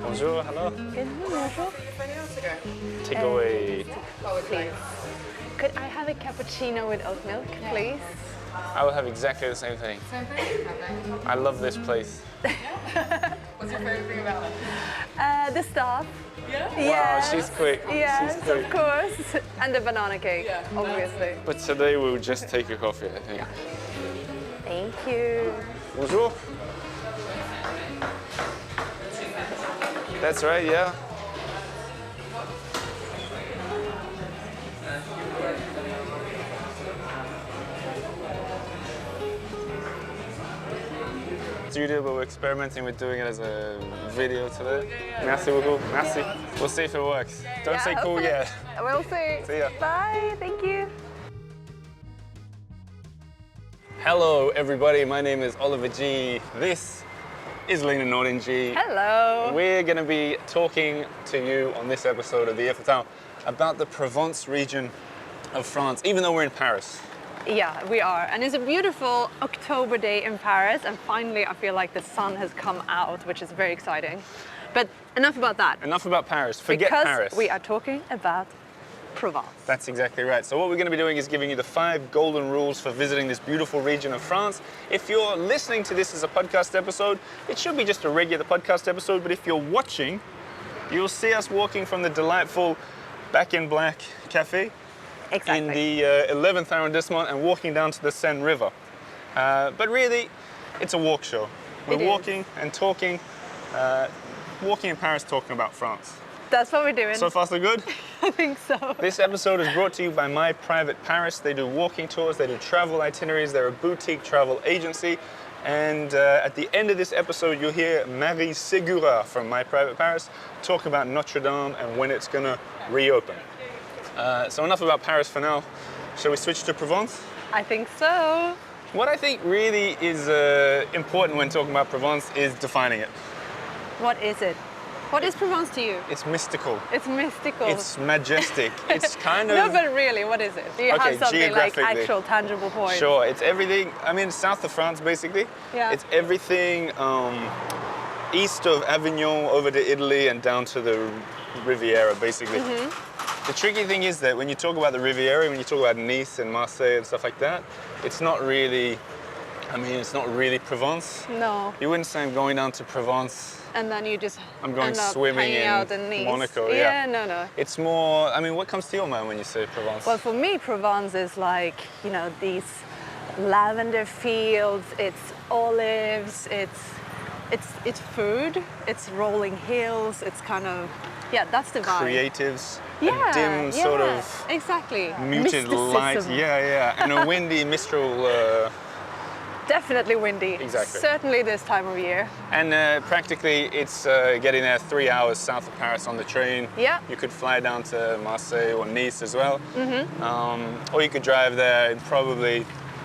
Bonjour, hello. Good bonjour. Takeaway. Please. Could I have a cappuccino with oat milk, please? I will have exactly the same thing. Same thing? Perfect. I love this place. What's your favorite thing about it? The staff. Yeah? Yes. Wow, she's quick. Yes, She's quick. of course. And the banana cake, Yeah, obviously. But today we'll just take a coffee, I think. Thank you. Bonjour. That's right, yeah. Studio, but we're experimenting with doing it as a video today. Merci beaucoup. Merci. We'll see if it works. Don't say cool hopefully. yet. We'll see. See ya. Bye. Thank you. Hello, everybody. My name is Oliver G. This is Lina and I. Hello. We're going to be talking to you on this episode of the Eiffel Tower about the Provence region of France, even though we're in Paris. Yeah, we are. And it's a beautiful October day in Paris. And finally, I feel like the sun has come out, which is very exciting. But enough about that. Enough about Paris. Forget because Paris. We are talking about Provence. That's exactly right. So what we're going to be doing is giving you the 5 golden rules for visiting this beautiful region of France. If you're listening to this as a podcast episode, it should be just a regular podcast episode. But if you're watching, you'll see us walking from the delightful Back in Black Cafe Exactly. in the 11th arrondissement and walking down to the Seine River. But really, it's a walk show. We're walking and talking, walking in Paris, talking about France. That's what we're doing. So far, so good? I think so. This episode is brought to you by My Private Paris. They do walking tours, they do travel itineraries, they're a boutique travel agency. And at the end of this episode, you'll hear Marie Segura from My Private Paris talk about Notre Dame and when it's gonna reopen. So enough about Paris for now. Shall we switch to Provence? I think so. What I think really is important when talking about Provence is defining it. What is it? What is Provence to you? It's mystical. It's mystical. It's majestic. It's kind of... No, but really, what is it? Do you Okay, have something like geographically. actual tangible point? Sure, it's everything. I mean, south of France, basically. Yeah. It's everything east of Avignon over to Italy and down to the Riviera, basically. The tricky thing is that when you talk about the Riviera, when you talk about Nice and Marseille and stuff like that, it's not really, it's not really Provence. No. You wouldn't say I'm going down to Provence. And then you just I'm going end up swimming hanging in out in Nice. Monaco. Yeah, no. It's more, what comes to your mind when you say Provence? Well, for me, Provence is like, these lavender fields, it's olives, it's food, it's rolling hills, it's kind of, that's the vibe. Creatives, Yeah, a dim sort of exactly. muted light, Mysticism. and a windy mistral. Definitely windy. Exactly. Certainly this time of year. And practically it's getting there 3 hours south of Paris on the train. Yeah. You could fly down to Marseille or Nice as well. Or you could drive there in probably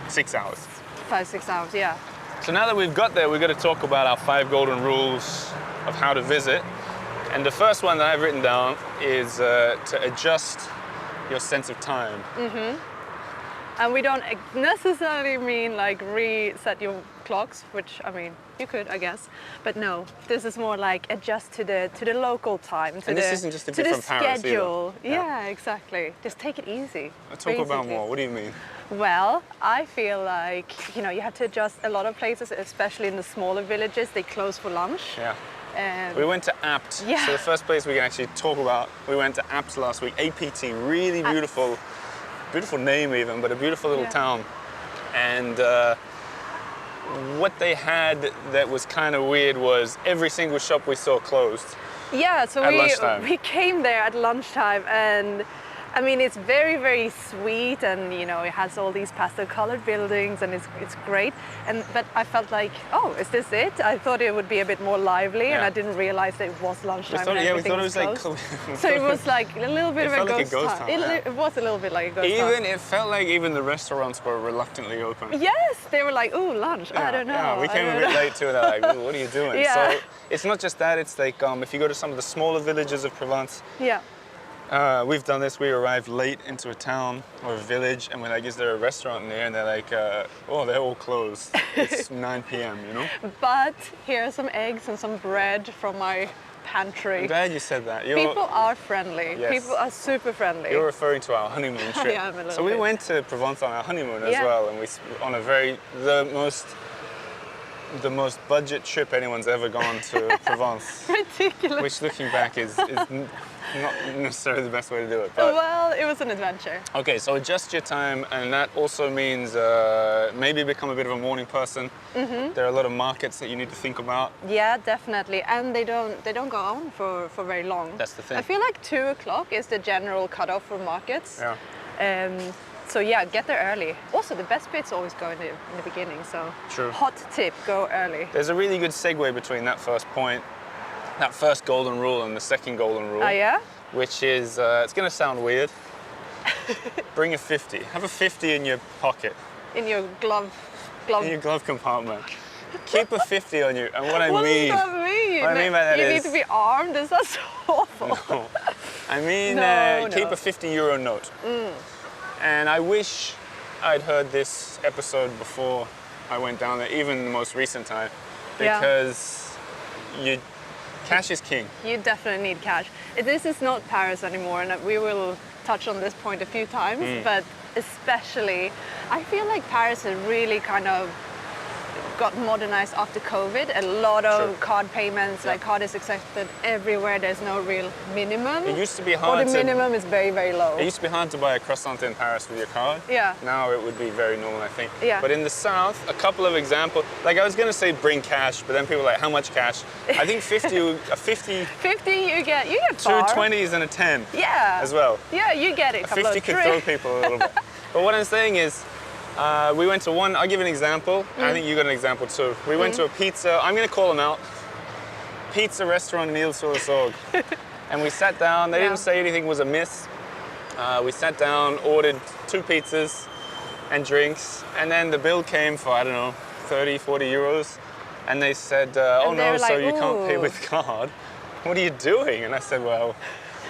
6 hours. 5-6 hours, yeah. So now that we've got there, we're going to talk about our 5 golden rules of how to visit. And the first one that I've written down is to adjust your sense of time. And we don't necessarily mean like reset your clocks, which you could, I guess. But no, this is more like adjust to the local time, And this isn't just to be from Paris schedule. either. Yeah, exactly. Just take it easy. Talk about basically. more. What do you mean? Well, I feel like you have to adjust a lot of places, especially in the smaller villages. They close for lunch. Yeah. We went to Apt. Yeah. So the first place we can actually talk about, we went to Apt last week. APT, really beautiful, beautiful name even, but a beautiful little town. And what they had that was kind of weird was every single shop we saw closed. Yeah, so at lunchtime. we came there at lunchtime, and it's very, very sweet, and it has all these pastel-colored buildings, and it's great. But I felt like, oh, is this it? I thought it would be a bit more lively, and I didn't realize that it was lunchtime. We thought it was like. So it was like a little bit of a like ghost town. It was a little bit like a ghost town. It felt like even the restaurants were reluctantly open. Yes, they were like, ooh, lunch. I don't know. Yeah, we came a bit late too, and they're like, ooh, what are you doing? Yeah. So it's not just that. It's like if you go to some of the smaller villages of Provence. Yeah. We've done this. We arrived late into a town or a village, and we're like, is there a restaurant near? And they're like, oh, they're all closed. It's 9 p.m., But here are some eggs and some bread from my pantry. I'm glad you said that. People are friendly. Yes. People are super friendly. You're referring to our honeymoon trip. I am a little So we bit. went to Provence on our honeymoon as Yeah. well, and on a the most budget trip anyone's ever gone to Provence. Ridiculous. Which, looking back, is not necessarily the best way to do it. But Well, it was an adventure. okay, so adjust your time, and that also means maybe become a bit of a morning person. Mm-hmm. There are a lot of markets that you need to think about. Yeah, definitely. And they don't go on for very long. That's the thing. I feel like 2 o'clock is the general cutoff for markets. Yeah. So yeah, get there early. Also, the best bits always go in the beginning. So True. hot tip: go early. There's a really good segue between that first point, that first golden rule, and the second golden rule. Oh yeah. Which is, it's going to sound weird. Bring a 50. Have a 50 in your pocket, In your glove. in your glove compartment. Keep a 50 on you. And what I What mean, does that mean? what I mean by that you is- need to be armed. Is that so awful? no. I mean, No, keep no. a 50 euro note. And I wish I'd heard this episode before I went down there, even the most recent time, Yeah. because cash is king. You definitely need cash. This is not Paris anymore, and we will touch on this point a few times, but especially, I feel like Paris has really kind of got modernized after COVID. A lot of Sure. card payments, Yeah. like card is accepted everywhere. There's no real minimum. It used to be or hard the to. minimum is very, very low. It used to be hard to buy a croissant in Paris with your card. Yeah. Now it would be very normal, I think. Yeah. But in the south, a couple of examples. Like I was gonna say bring cash, but then people were like, how much cash? I think 50, a 50, 50, you get two far. 20s and a 10 Yeah. as well. Yeah, you get it. A 50 could throw people a little bit. But what I'm saying is, we went to one, I'll give an example. I think you got an example too. We went to a pizza, I'm gonna call them out. Pizza restaurant in Ile-sur-le-Sorgue. And we sat down, they Yeah. didn't say anything was amiss. We sat down, ordered 2 pizzas and drinks, and then the bill came for, I don't know, 30, 40 euros. And they said, oh And they no, were so like, you can't pay "Ooh." with card. What are you doing? And I said, well,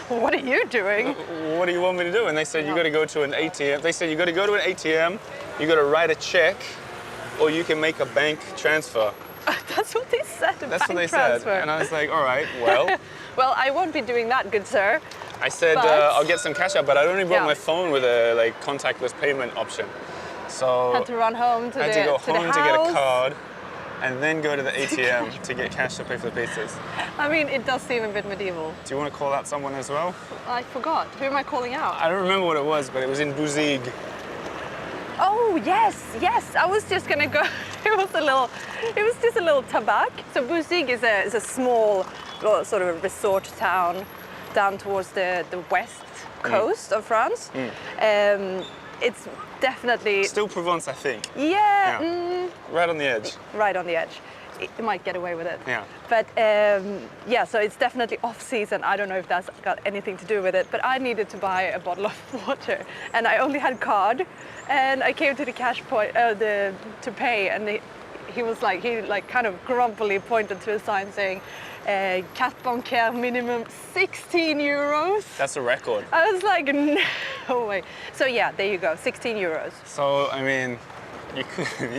What are you doing? what do you want me to do? And they said, you No. got to go to an ATM. They said, you got to go to an ATM, you got to write a check, or you can make a bank transfer. That's what they said. That's what they transfer. said. And I was like, all right, well. Well, I won't be doing that, good sir. I said, But- I'll get some cash out, but I only brought Yeah. my phone with a contactless payment option. So Had to run home to I had the to go to home the to get a house. card, and then go to the ATM to get cash to pay for the pizzas. I mean, it does seem a bit medieval. Do you want to call out someone as well? I forgot. Who am I calling out? I don't remember what it was, but it was in Bouzigues. Oh yes. I was just gonna go. It was just a little tabac. So Bouzigues is a small sort of a resort town down towards the west coast of France. It's definitely Still Provence, I think. yeah. Yeah. Right on the edge. Right on the edge. You might get away with it. Yeah. But yeah, so it's definitely off season. I don't know if that's got anything to do with it, but I needed to buy a bottle of water, and I only had card, and I came to the cash point to pay, and he kind of grumpily pointed to a sign saying, carte bancaire minimum 16 euros. That's a record. I was like, no way. So yeah, there you go, 16 euros. So, I mean, you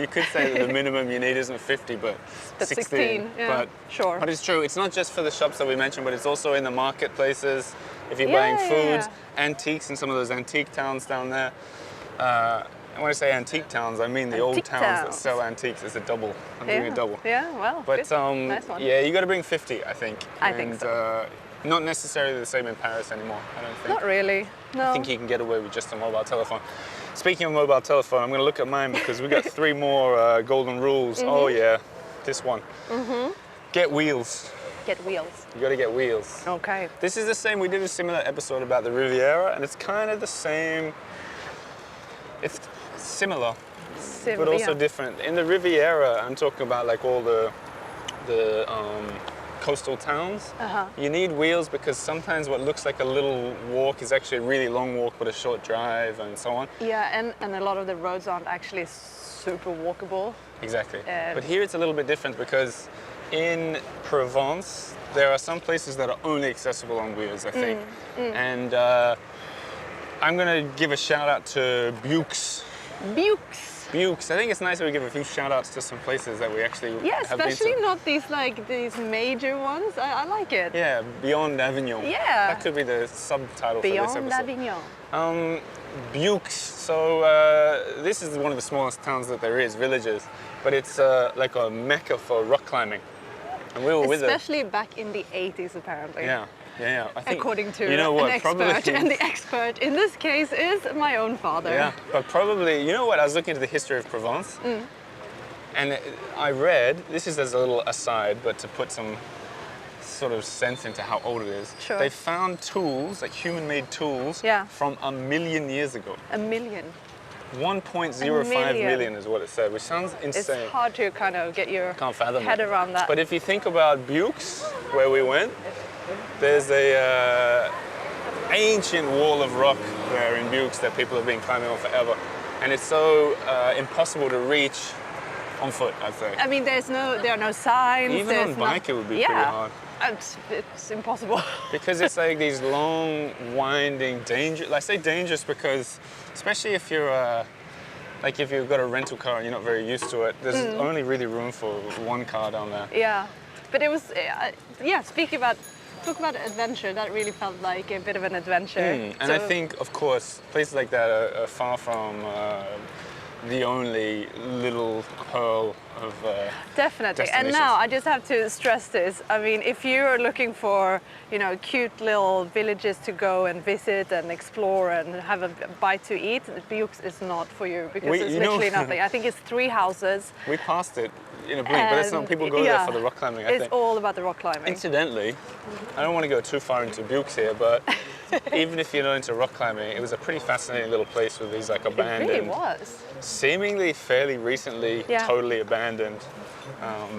could say that the minimum you need isn't 50, but 16. yeah, But, sure. But it's true. It's not just for the shops that we mentioned, but it's also in the marketplaces. If you're Yeah, buying yeah, foods, yeah. antiques in some of those antique towns down there. And when I say antique towns, I mean the old Antique towns that towns. sell antiques. It's a double. I'm doing a double. Yeah, well, But good. Nice one. yeah, you got to bring 50, I think. I think so. Not necessarily the same in Paris anymore, I don't think. Not really, no. I think you can get away with just a mobile telephone. Speaking of mobile telephone, I'm going to look at mine because we got 3 more golden rules. Mm-hmm. Oh yeah, this one. Get wheels. Get wheels. You got to get wheels. Okay. This is the same. We did a similar episode about the Riviera, and it's kind of the same. It's similar, but also different. In the Riviera, I'm talking about like all the coastal towns. You need wheels because sometimes what looks like a little walk is actually a really long walk, but a short drive, and so on. Yeah, and a lot of the roads aren't actually super walkable. Exactly. But here it's a little bit different because in Provence, there are some places that are only accessible on wheels, I think. And I'm going to give a shout out to Bux. Bux. Buttes. I think it's nice that we give a few shout outs to some places that we actually Yeah, have been especially to. not these major ones. I like it. Yeah, Beyond Avignon. Yeah. That could be the subtitle for this Beyond episode. Avignon. Buttes. So this is one of the smallest towns that there is, villages, but it's like a mecca for rock climbing. And we were with Especially back in the 80s, apparently. Yeah. I think, According to you know what, an expert, probably, and the expert in this case is my own father. Yeah, but probably, you know what, I was looking into the history of Provence, and I read, this is as a little aside, but to put some sort of sense into how old it is. Sure. They found tools, like human-made tools, Yeah. from 1 million years ago. 1 million. 1.05 million is what it said, which sounds It's insane. hard to kind of get your Can't fathom head it. around that. But if you think about Buttes, where we went, there's a ancient wall of rock there in Buttes that people have been climbing on forever. And it's so impossible to reach on foot, I'd say. I mean, there are no signs. Even on there's bike, it would be yeah, pretty hard. It's impossible. Because it's like these long, winding, dangerous. I say dangerous because, especially if you're, like if you've got a rental car and you're not very used to it, there's only really room for one car down there. Yeah, but it was, talk about adventure, that really felt like a bit of an adventure. And I think, of course, places like that are far from the only little pearl of definitely. And now I just have to stress this. I mean, if you're looking for, cute little villages to go and visit and explore and have a bite to eat, Buttes is not for you because it's literally nothing. I think it's 3 houses. We passed it in a blink, but that's not, people go there for the rock climbing, I think. It's all about the rock climbing. Incidentally, I don't want to go too far into Buttes here, but even if you're not into rock climbing, it was a pretty fascinating little place with these like abandoned, It really was. seemingly fairly recently Yeah. totally abandoned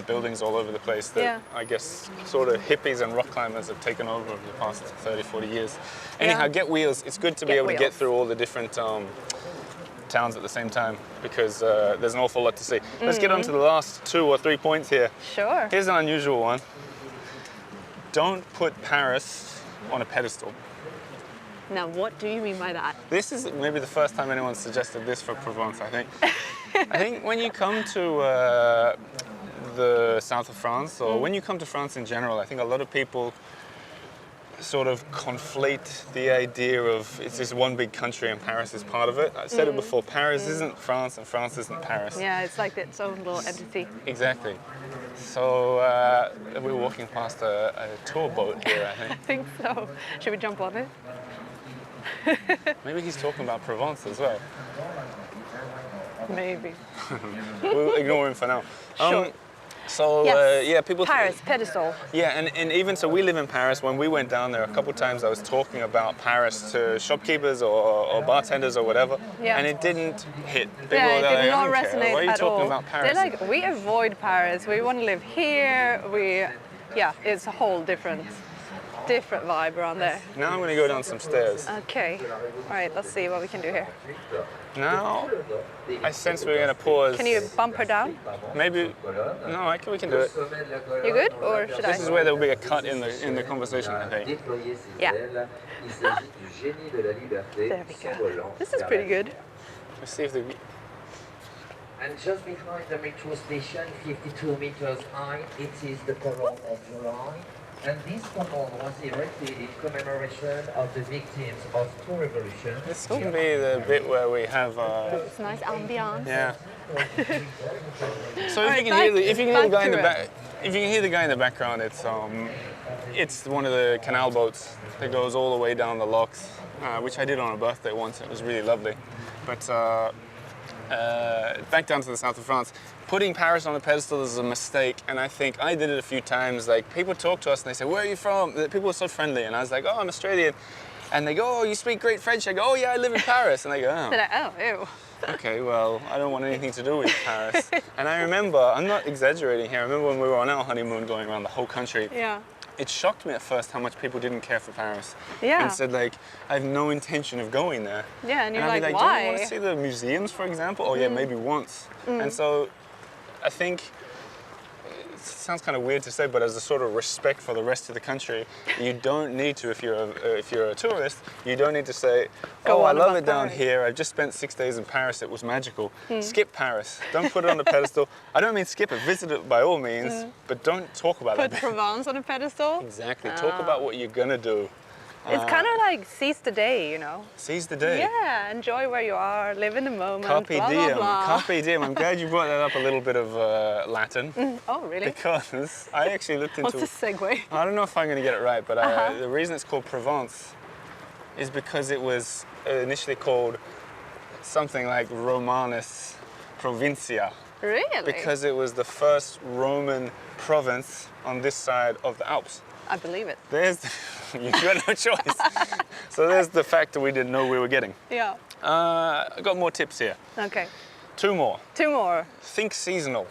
buildings all over the place that I guess sort of hippies and rock climbers have taken over the past 30, 40 years. Anyhow, get wheels. It's good to be able to get through all the different towns at the same time because there's an awful lot to see. Let's get on to the last 2 or 3 points here. Sure. Here's an unusual one. Don't put Paris on a pedestal. Now, what do you mean by that? This is maybe the first time anyone suggested this for Provence, I think. I think when you come to the south of France, or when you come to France in general, I think a lot of people sort of conflate the idea of it's this one big country and Paris is part of it. I've said it before, Paris isn't France and France isn't Paris. Yeah, it's like its own little entity. Exactly. So we're walking past a tour boat here, I think. I think so. Should we jump on it? Maybe he's talking about Provence as well. Maybe. We'll ignore him for now. Sure. So Yes. people. Paris, pedestal. Yeah, and even so, we live in Paris. When we went down there a couple times, I was talking about Paris to shopkeepers or bartenders or whatever, Yeah. and it didn't hit. People Yeah, were it like, did I not don't care. resonate Why are you at talking all. about Paris? They're like, we avoid Paris. We want to live here. It's a whole different vibe around there. Now I'm going to go down some stairs. Okay. All right, let's see what we can do here. Now I sense we're going to pause. Can you bump her down? Maybe. No, we can do it. You good, or should This I? is where there will be a cut in the conversation, I think. Yeah. There we go. This is pretty good. Let's see if the. And just behind the metro station, 52 meters high, it is the column of July. And this column was erected in commemoration of the victims of two revolutions. This can be the bit where we have. It's nice ambiance. Yeah. So Alright, if you can hear the guy in the back back, if you can hear the guy in the background, it's one of the canal boats that goes all the way down the locks, which I did on a birthday once. It was really lovely. But back down to the south of France. Putting Paris on a pedestal is a mistake, and I think I did it a few times. Like, people talk to us and they say, "Where are you from?" People are so friendly, and I was like, "Oh, I'm Australian." And they go, "Oh, you speak great French." I go, "Oh, yeah, I live in Paris." And they go, They're "Oh, like, oh, ew. okay, well, I don't want anything to do with Paris." And I remember, I'm not exaggerating here, I remember when we were on our honeymoon going around the whole country, Yeah. it shocked me at first how much people didn't care for Paris. Yeah. And said, like, I have no intention of going there. Yeah, and you're I'd be like, don't you want why? to see the museums, for example? Oh, yeah, maybe once. And so I think sounds kind of weird to say, but as a sort of respect for the rest of the country, you don't need to, if you're a tourist, you don't need to say, Go oh, I on love about it down Paris." here. I've just spent 6 days in Paris. It was magical. Skip Paris. Don't put it on the pedestal. I don't mean skip it. Visit it by all means, but don't talk about Put that. Provence on a pedestal. Exactly. Talk about what you're gonna do. It's kind of like seize the day, you know. Seize the day. Yeah, enjoy where you are, live in the moment. Carpe blah, diem. Blah, blah. Carpe diem. I'm glad you brought that up. A little bit of Latin. Oh, really? Because I actually looked into. What's the segue? I don't know if I'm going to get it right, but the reason it's called Provence is because it was initially called something like Romanus Provincia, Really? because it was the first Roman province on this side of the Alps. I believe it. You got no choice. So there's the factor we didn't know we were getting. Yeah. I got more tips here. Okay. 2 more. 2 more. Think seasonal.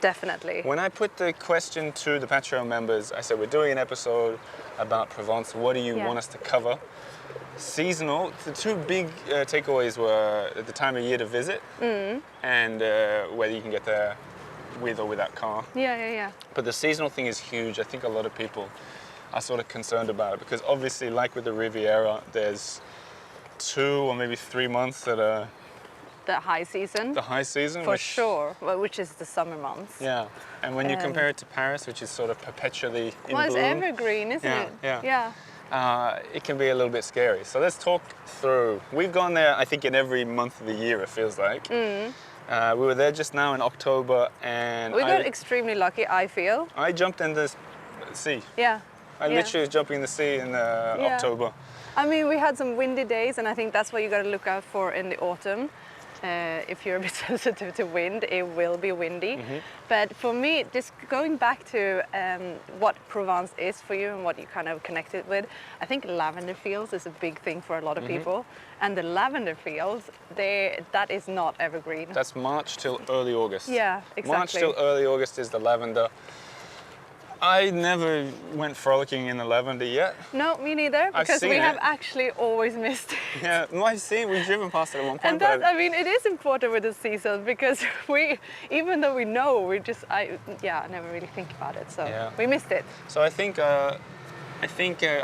Definitely. When I put the question to the Patreon members, I said, we're doing an episode about Provence. What do you want us to cover? Seasonal. The 2 big takeaways were the time of year to visit and whether you can get there with or without car. Yeah. But the seasonal thing is huge. I think a lot of people are sort of concerned about it because obviously, like with the Riviera, there's 2 or maybe 3 months that are The high season. the high season. For which, sure. Well, which is the summer months. Yeah, and when you compare it to Paris, which is sort of perpetually in Well, it's bloom, evergreen, isn't it? Yeah. It can be a little bit scary. So let's talk through. We've gone there, I think, in every month of the year, it feels like. We were there just now in October, and We got extremely lucky, I feel. I jumped in the sea. Yeah. I literally was jumping in the sea in October. I mean, we had some windy days, and I think that's what you got to look out for in the autumn. If you're a bit sensitive to wind, it will be windy. But for me, just going back to what Provence is for you and what you kind of connect it with, I think lavender fields is a big thing for a lot of people. And the lavender fields, that is not evergreen. That's March till early August. Yeah, exactly. March till early August is the lavender. I never went frolicking in the lavender yet. No, me neither, because we seen have it. actually always missed it. Yeah, no, I've seen, we've driven past it at one point. And that, I mean, it is important with the season because even though we know, I never really think about it. So we missed it. So I think I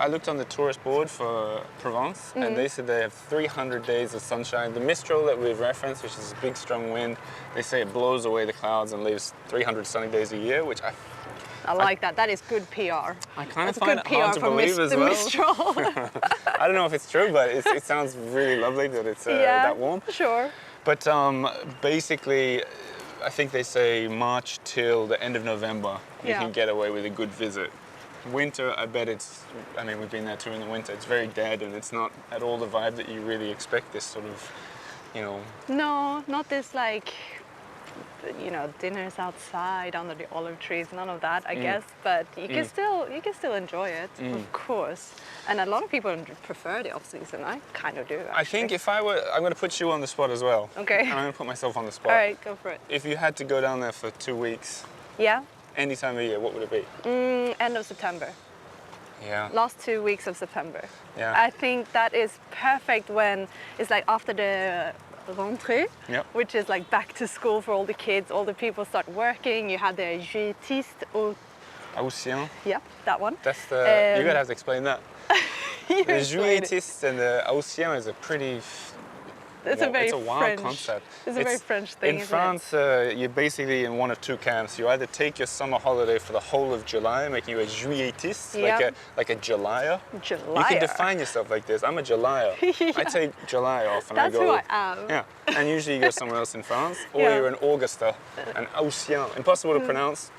looked on the tourist board for Provence, and they said they have 300 days of sunshine. The Mistral that we've referenced, which is a big, strong wind, they say it blows away the clouds and leaves 300 sunny days a year, which I like that. That is good PR. I kind of That's find good it hard PR to believe as the well. Mistral. I don't know if it's true, but it sounds really lovely that it's that warm. Sure. But basically, I think they say March till the end of November, you can get away with a good visit. Winter, I bet we've been there too in the winter. It's very dead and it's not at all the vibe that you really expect this sort of, No, not this like, dinners outside under the olive trees, none of that, I guess. But you can still enjoy it, of course. And a lot of people prefer the off season. I kind of do. Actually. I think I'm going to put you on the spot as well. Okay. I'm going to put myself on the spot. All right, go for it. If you had to go down there for 2 weeks, Yeah. any time of year, what would it be? End of September. Yeah. Last 2 weeks of September. Yeah. I think that is perfect when it's like after the rentrée, which is like back to school for all the kids, all the people start working. You have the juilletistes au... Haussien. Yep, that one. That's the... you're going to have to explain that. The explain it. juilletistes and the Haussien is a pretty... It's a wild French concept. It's a very French thing. In France, you're basically in one of 2 camps. You either take your summer holiday for the whole of July, making you a juilletiste, like a Julier. You can define yourself like this. I'm a Julier. I take July off and That's I go. who I am. Yeah, and usually you go somewhere else in France, or you're an Augusta, an Haussien. Impossible to pronounce.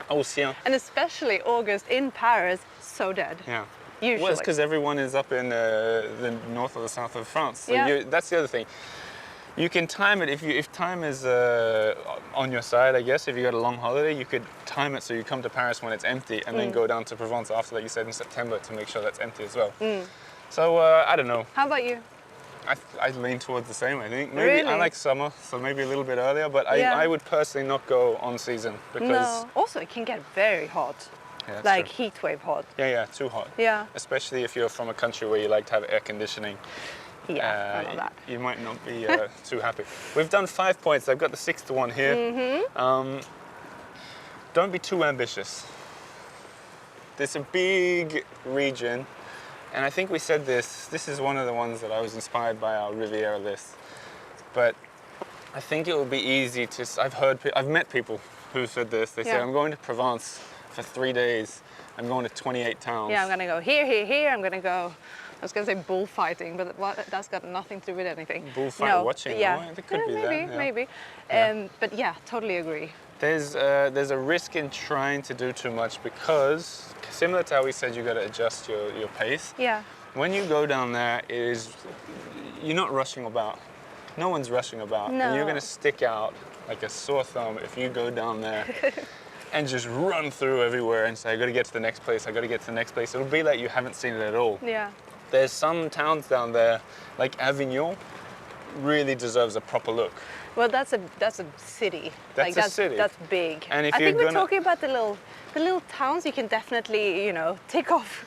Haussien. And especially August in Paris, so dead. Yeah. Usually. Well, it's because everyone is up in the north or the south of France. So that's the other thing. You can time it if time is on your side, I guess. If you got a long holiday, you could time it so you come to Paris when it's empty and then go down to Provence after that, you said in September, to make sure that's empty as well. So I don't know. How about you? I lean towards the same, I think. Maybe Really? I like summer, so maybe a little bit earlier, but I would personally not go on season because... No. Also, it can get very hot. Yeah, like true. heat wave hot. Yeah, too hot. Yeah. Especially if you're from a country where you like to have air conditioning. Yeah, I know that. You might not be too happy. We've done 5 points. I've got the 6th one here. don't be too ambitious. It's a big region, and I think we said this is one of the ones that I was inspired by our Riviera list. But I think it would be easy to, I've met people who said this. They say, Yeah. I'm going to Provence for 3 days. I'm going to 28 towns. Yeah, I'm gonna go here, here, here. I'm gonna go. I was gonna say bullfighting, but that's got nothing to do with anything. Bullfight watching, Yeah, no? It could be maybe, that. Yeah. maybe. Yeah. But yeah, totally agree. There's a risk in trying to do too much because, similar to how we said, you got to adjust your pace. Yeah. When you go down there, you're not rushing about. No one's rushing about. No. And you're going to stick out like a sore thumb if you go down there and just run through everywhere and say, I got to get to the next place, I got to get to the next place. It'll be like you haven't seen it at all. Yeah. There's some towns down there, like Avignon, really deserves a proper look. Well, that's a city. That's a city. That's big. And if I think you're we're talking about the little towns you can definitely, tick off.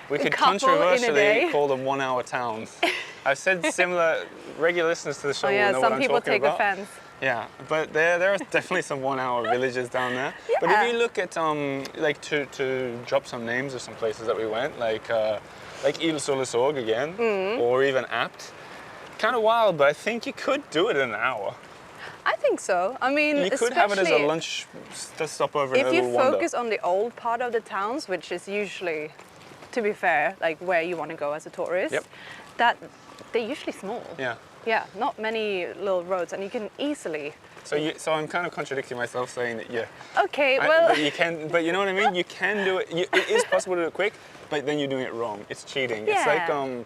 We a could couple in a controversially day. call them 1 hour towns. I've said similar, regular listeners to the show Oh will yeah, know what some I'm people talking take about. offense. Yeah, but there are definitely some 1 hour villages down there. But Yeah. if you look at, like to drop some names of some places that we went, like Ile-sur-le-Sorgue again, or even Apt, kind of wild, but I think you could do it in an hour. I think so. I mean, You could have it as a especially lunch stopover and if a you little wander. focus on the old part of the towns, which is usually, to be fair, like where you want to go as a tourist. Yep. That they're usually small. Yeah. Yeah, not many little roads, and you can easily. So I'm kind of contradicting myself saying that, yeah. Okay, well. But you know what I mean? You can do it. It is possible to do it quick, but then you're doing it wrong. It's cheating. It's Yeah. like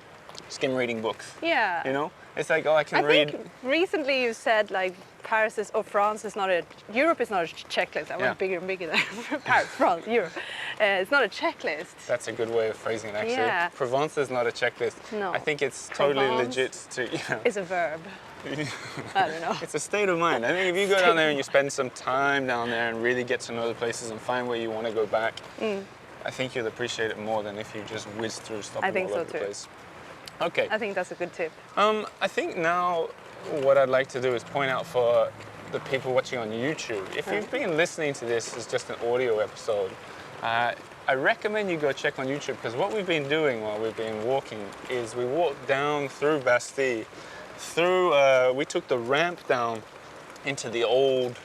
skim reading books. Yeah. You know? It's like, oh, I can I read. think recently you said like France is not Europe is not a checklist. I Yeah. went bigger and bigger there. Paris, France, Europe. It's not a checklist. That's a good way of phrasing it, actually. Yeah. Provence is not a checklist. No. I think it's totally Provence legit to, It's a verb. I don't know. It's a state of mind. I think if you go down there and you spend some time down there and really get to know the places and find where you want to go back, I think you'll appreciate it more than if you just whiz through stopping I think all so over the too. place. Okay. I think that's a good tip. I think now what I'd like to do is point out for the people watching on YouTube, if you've been listening to this as just an audio episode, I recommend you go check on YouTube, because what we've been doing while we've been walking is we walked down through Bastille, we took the ramp down into the old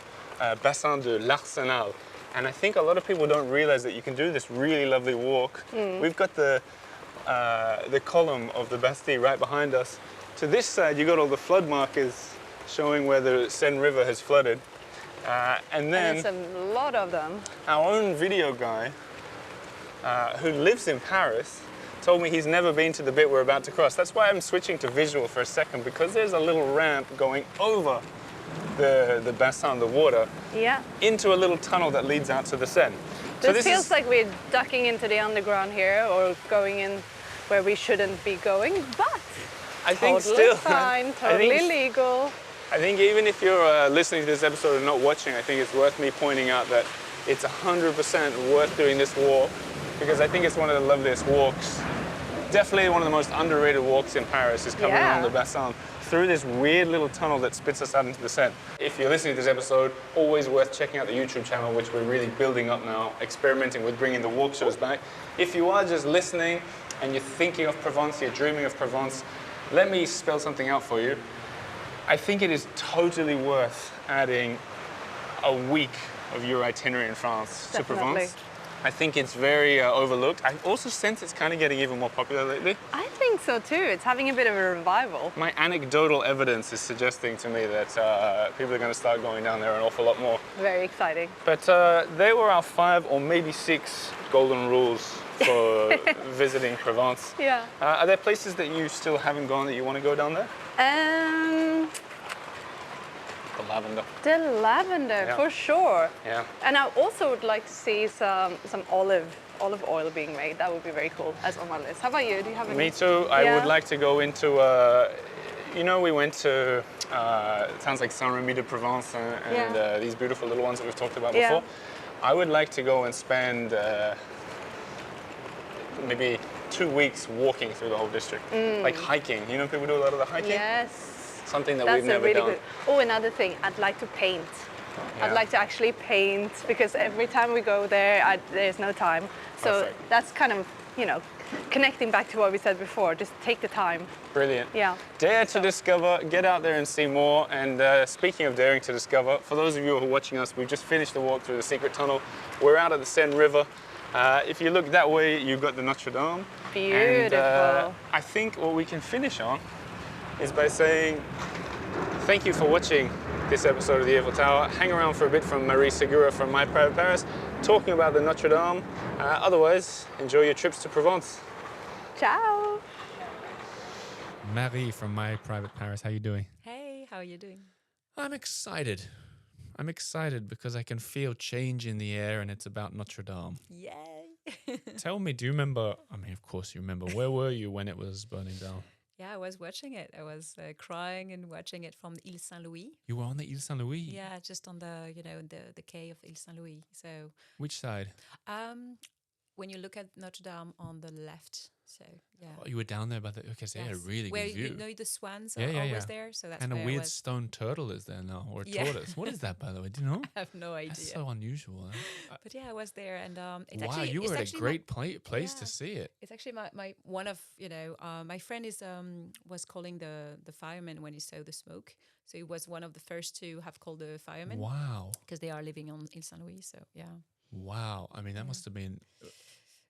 Bassin de l'Arsenal. And I think a lot of people don't realize that you can do this really lovely walk. We've got the column of the Bastille right behind us. To this side, you got all the flood markers showing where the Seine River has flooded. And then And it's a lot of them. our own video guy, who lives in Paris, told me he's never been to the bit we're about to cross. That's why I'm switching to visual for a second, because there's a little ramp going over the bassin, the water, Yeah. into a little tunnel that leads out to the Seine. So This feels is, like we're ducking into the underground here, or going in where we shouldn't be going, but I think totally still, fine, I totally think, legal. I think even if you're listening to this episode and not watching, I think it's worth me pointing out that it's 100% worth doing this walk, because I think it's one of the loveliest walks. Definitely one of the most underrated walks in Paris is coming Yeah. around the Bassin through this weird little tunnel that spits us out into the Seine. If you're listening to this episode, always worth checking out the YouTube channel, which we're really building up now, experimenting with bringing the walk shows back. If you are just listening and you're thinking of Provence, you're dreaming of Provence, let me spell something out for you. I think it is totally worth adding a week of your itinerary in France to Definitely. Provence. I think it's very overlooked. I also sense it's kind of getting even more popular lately. I think so too. It's having a bit of a revival. My anecdotal evidence is suggesting to me that people are going to start going down there an awful lot more. Very exciting. But they were our 5 or maybe 6 golden rules for visiting Provence. Yeah. Are there places that you still haven't gone that you want to go down there? The lavender. The lavender, Yeah. for sure. Yeah. And I also would like to see some olive oil being made. That would be very cool. That's on my list. How about you? Do you have any? Me too. I Yeah. would like to go into, we went to towns like Saint-Rémy de Provence and Yeah. these beautiful little ones that we've talked about Yeah. before. I would like to go and spend maybe 2 weeks walking through the whole district, like hiking. You know, people do a lot of the hiking. Yes. Something that That's we've a never really done. good. Oh, another thing. I'd like to paint. I'd like to actually paint because every time we go there, there's no time. So Perfect. that's kind of, connecting back to what we said before, just take the time. Brilliant. Yeah. Dare to discover, get out there and see more. And speaking of daring to discover, for those of you who are watching us, we've just finished the walk through the secret tunnel. We're out at the Seine River. If you look that way, you've got the Notre Dame. Beautiful. And I think what we can finish on is by saying thank you for watching this episode of the Eiffel Tower. Hang around for a bit from Marie Segura from My Private Paris, talking about the Notre Dame. Otherwise, enjoy your trips to Provence. Ciao. Marie from My Private Paris, how you doing? Hey, how are you doing? I'm excited. I'm excited because I can feel change in the air and it's about Notre Dame. Yay! Tell me, do you remember, I mean, of course you remember, where were you when it was burning down? Yeah, I was watching it. I was crying and watching it from Ile Saint-Louis. You were on the Ile Saint-Louis? Yeah, just on the, the quay of Ile Saint-Louis. So, Which side? when you look at Notre Dame on the left, so yeah. Oh, you were down there by the, okay, so you had a really where good view. You know the swans Yeah, are yeah, always yeah. there, so that's And a where I weird was. stone turtle is there now, or a Yeah. tortoise. What is that, by the way? Do you know? I have no idea. That's so unusual. But yeah, I was there, and it's Wow, actually you it's were at a actually great place to yeah. see it. It's actually my one of my friend is was calling the firemen when he saw the smoke, so he was one of the first to have called the firemen. Wow. Because they are living on Ile Saint Louis, so yeah. Wow. I mean, that must have been...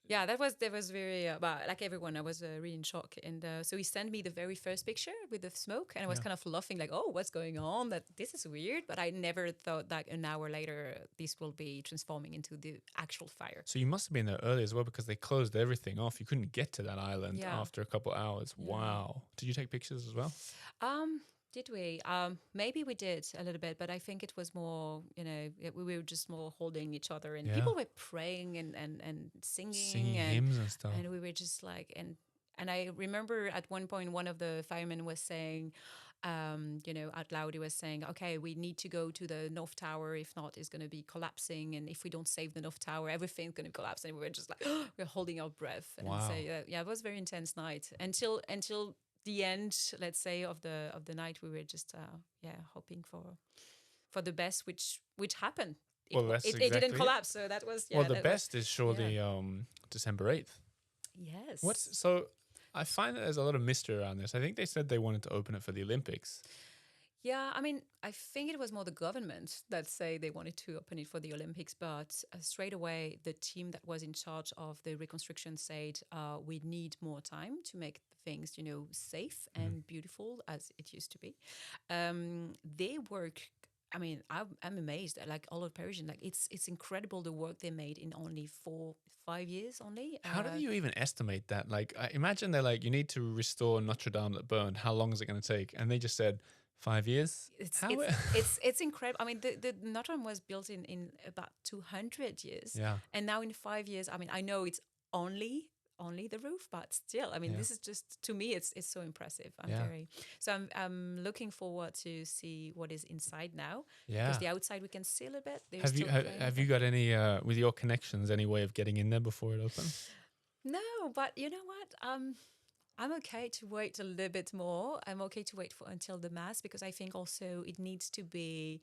Yeah, that was very like everyone. I was really in shock, and so he sent me the very first picture with the smoke, and I was kind of laughing like, "Oh, what's going on? That this is weird." But I never thought that an hour later this will be transforming into the actual fire. So you must have been there early as well because they closed everything off. You couldn't get to that island after a couple hours. Yeah. Wow. Did you take pictures as well? Did we? Maybe we did a little bit, but I think it was more, we were just more holding each other, and people were praying and singing and hymns and stuff. and we were just like, and I remember at one point one of the firemen was saying, out loud, he was saying, "Okay, we need to go to the North Tower. If not, it's going to be collapsing, and if we don't save the North Tower, everything's going to collapse." And we were just like, we're holding our breath. And Wow. so it was a very intense night until the end, let's say, of the night. We were just hoping for the best, which happened. It didn't collapse, so that was the best is surely December 8th. Yes. So I find that there's a lot of mystery around this. I think they said they wanted to open it for the Olympics. Yeah, I mean, I think it was more the government that say they wanted to open it for the Olympics, but straight away the team that was in charge of the reconstruction said we need more time to make things, safe and beautiful as it used to be. They work. I mean, I'm amazed. Like all of Parisian, like it's incredible the work they made in only 4-5 years only. How do you even estimate that? Like, I imagine they're like, you need to restore Notre Dame that burned. How long is it going to take? And they just said 5 years. It's incredible. I mean, the Notre Dame was built in about 200 years. Yeah. And now in 5 years, I mean, I know it's only the roof, but still, I mean, this is just, to me, it's so impressive. I'm looking forward to see what is inside now. Yeah. Because the outside we can see a little bit. Have you got any with your connections any way of getting in there before it opens? No, but you know what? I'm okay to wait a little bit more. I'm okay to wait until the mass, because I think also it needs to be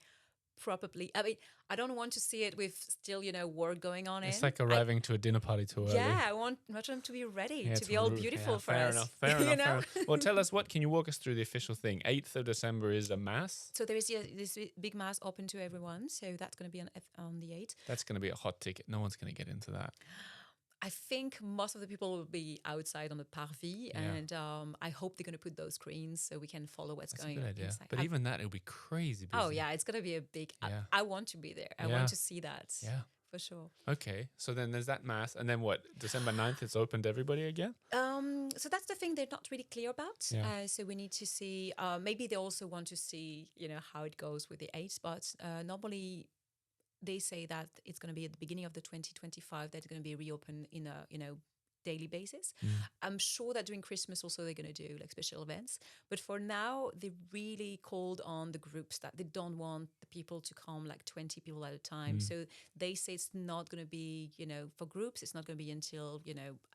probably, I mean, I don't want to see it with still, work going on. It's like arriving to a dinner party too early. Yeah, I want Notre Dame to be ready, to be all beautiful for us. Fair enough. Well, tell us, can you walk us through the official thing? 8th of December is a mass. So there is this big mass open to everyone. So that's going to be on the 8th. That's going to be a hot ticket. No one's going to get into that. I think most of the people will be outside on the parvis, and I hope they're going to put those screens so we can follow what's going on inside. But even that, it'll be crazy busy. Oh yeah, it's going to be a big. I want to be there. I want to see that. Yeah, for sure. Okay, so then there's that mass, and then what? December 9th, it's open to everybody again. So that's the thing they're not really clear about. Yeah. So we need to see. Maybe they also want to see, how it goes with the 8th. But normally, they say that it's going to be at the beginning of the 2025 that it's going to be reopened in a daily basis. I'm sure that during Christmas also they're going to do like special events. But for now, they really called on the groups that they don't want the people to come like 20 people at a time. So they say it's not going to be, for groups, it's not going to be until,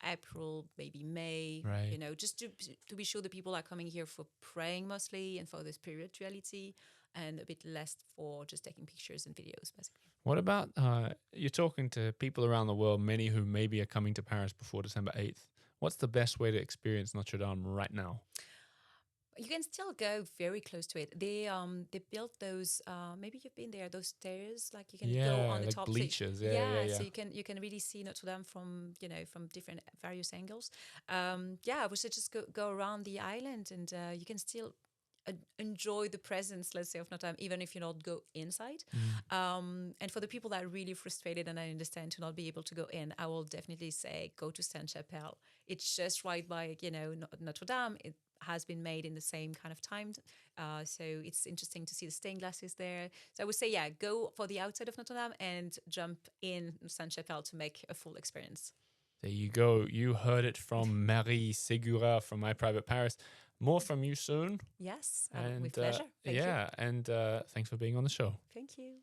April, maybe May, right. Just to be sure the people are coming here for praying mostly and for the spirituality. and a bit less for just taking pictures and videos, basically. What about you're talking to people around the world, many who maybe are coming to Paris before December 8th. What's the best way to experience Notre Dame right now? You can still go very close to it. They built those. Maybe you've been there. Those stairs, like you can go on the like top. bleachers. So, Yeah. so you can really see Notre Dame from from different various angles. I would say just go around the island, and you can still enjoy the presence, let's say, of Notre Dame, even if you not go inside. And for the people that are really frustrated, and I understand, to not be able to go in, I will definitely say go to Sainte-Chapelle. It's just right by Notre Dame. It has been made in the same kind of time, so it's interesting to see the stained glasses there. So I would say, go for the outside of Notre Dame and jump in Sainte-Chapelle to make a full experience. There you go. You heard it from Marie Segura from My Private Paris. More from you soon. Yes, And with pleasure. Thank you. and thanks for being on the show. Thank you.